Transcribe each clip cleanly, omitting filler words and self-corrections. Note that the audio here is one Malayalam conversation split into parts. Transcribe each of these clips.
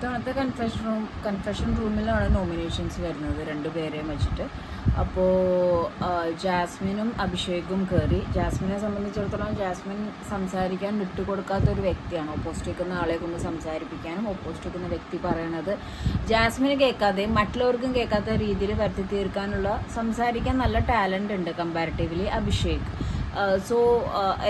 ഇത്തവണത്തെ കൺഫെഷൻ റൂമിലാണ് നോമിനേഷൻസ് വരുന്നത്, രണ്ടുപേരെയും വെച്ചിട്ട്. അപ്പോൾ ജാസ്മിനും അഭിഷേകും കയറി. ജാസ്മിനെ സംബന്ധിച്ചിടത്തോളം ജാസ്മിൻ സംസാരിക്കാൻ വിട്ടുകൊടുക്കാത്തൊരു വ്യക്തിയാണ്. ഓപ്പോസിറ്റ് നിൽക്കുന്ന ആളെ കൊണ്ട് സംസാരിപ്പിക്കാനും ഓപ്പോസിറ്റ് നിൽക്കുന്ന വ്യക്തി പറയണത് ജാസ്മിന് കേൾക്കാതെയും മറ്റുള്ളവർക്കും കേൾക്കാത്ത രീതിയിൽ വരുത്തി തീർക്കാനുള്ള സംസാരിക്കാൻ നല്ല ടാലൻ്റ് ഉണ്ട് കമ്പാരിറ്റീവ്ലി അഭിഷേക്. സോ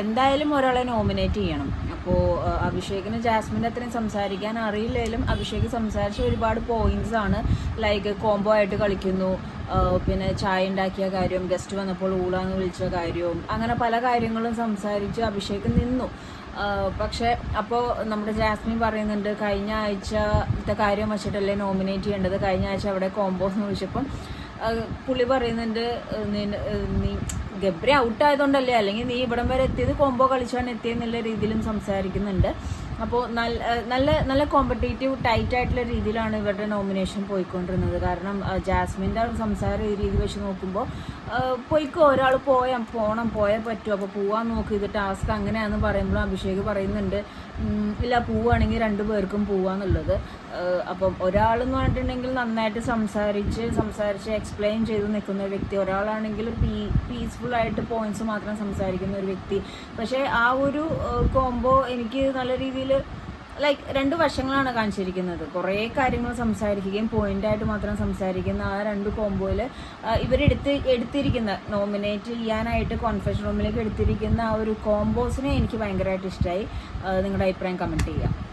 എന്തായാലും ഒരാളെ നോമിനേറ്റ് ചെയ്യണം. അപ്പോൾ അഭിഷേകിന് ജാസ്മിൻ്റെ അത്രയും സംസാരിക്കാൻ അറിയില്ലെങ്കിലും അഭിഷേക് സംസാരിച്ച ഒരുപാട് പോയിന്റ്സ് ആണ്. ലൈക്ക് കോംബോ ആയിട്ട് കളിക്കുന്നു, പിന്നെ ചായ ഉണ്ടാക്കിയ കാര്യം, ഗസ്റ്റ് വന്നപ്പോൾ ഊളാന്ന് വിളിച്ച കാര്യവും, അങ്ങനെ പല കാര്യങ്ങളും സംസാരിച്ച് അഭിഷേക് നിന്നു. പക്ഷേ അപ്പോൾ നമ്മുടെ ജാസ്മിൻ പറയുന്നുണ്ട് കഴിഞ്ഞ ആഴ്ചത്തെ കാര്യം വെച്ചിട്ടല്ലേ നോമിനേറ്റ് ചെയ്യേണ്ടത്, കഴിഞ്ഞ ആഴ്ച അവിടെ കോംബോസ് എന്ന് വിളിച്ചപ്പം പുള്ളി പറയുന്നുണ്ട് നീ ഗബ്രി ഔട്ടായതുകൊണ്ടല്ലേ, അല്ലെങ്കിൽ നീ ഇവിടം വരെ എത്തിയത് കോംബോ കളിച്ചാണ് എത്തിയെന്നുള്ള രീതിയിലും സംസാരിക്കുന്നുണ്ട്. അപ്പോൾ നല്ല കോമ്പറ്റേറ്റീവ് ടൈറ്റ് ആയിട്ടുള്ള രീതിയിലാണ് ഇവരുടെ നോമിനേഷൻ പോയിക്കൊണ്ടിരുന്നത്. കാരണം ജാസ്മിൻ്റെ സംസാര രീതി വെച്ച് നോക്കുമ്പോൾ പോയിക്കോ, ഒരാൾ പോയേ പറ്റൂ, അപ്പോൾ പോവാൻ നോക്കി, ഇത് ടാസ്ക് അങ്ങനെയാണെന്ന് പറയുമ്പോഴും അഭിഷേക് പറയുന്നുണ്ട് ഇല്ല, പോവുകയാണെങ്കിൽ 2 പേർക്കും പോവാന്നുള്ളത്. അപ്പം ഒരാളെന്ന് പറഞ്ഞിട്ടുണ്ടെങ്കിൽ നന്നായിട്ട് സംസാരിച്ച് എക്സ്പ്ലെയിൻ ചെയ്ത് നിൽക്കുന്ന ഒരു വ്യക്തി, ഒരാളാണെങ്കിൽ പീസ്ഫുൾ ആയിട്ട് പോയിന്റ്സ് മാത്രം സംസാരിക്കുന്ന ഒരു വ്യക്തി. പക്ഷേ ആ ഒരു കോംബോ എനിക്ക് നല്ല രീതിയിൽ ലൈക്ക് 2 വശങ്ങളാണ് കാണിച്ചിരിക്കുന്നത്. കുറേ കാര്യങ്ങൾ സംസാരിക്കുകയും പോയിൻ്റായിട്ട് മാത്രം സംസാരിക്കുന്ന ആ 2 കോംബോയിൽ എടുത്തിരിക്കുന്ന നോമിനേറ്റ് ചെയ്യാനായിട്ട് കോൺഫറൻസ് റൂമിലേക്ക് എടുത്തിരിക്കുന്ന ആ ഒരു കോംബോസിനെ എനിക്ക് ഭയങ്കരമായിട്ട് ഇഷ്ടമായി. നിങ്ങളുടെ അഭിപ്രായം കമൻറ്റ് ചെയ്യുക.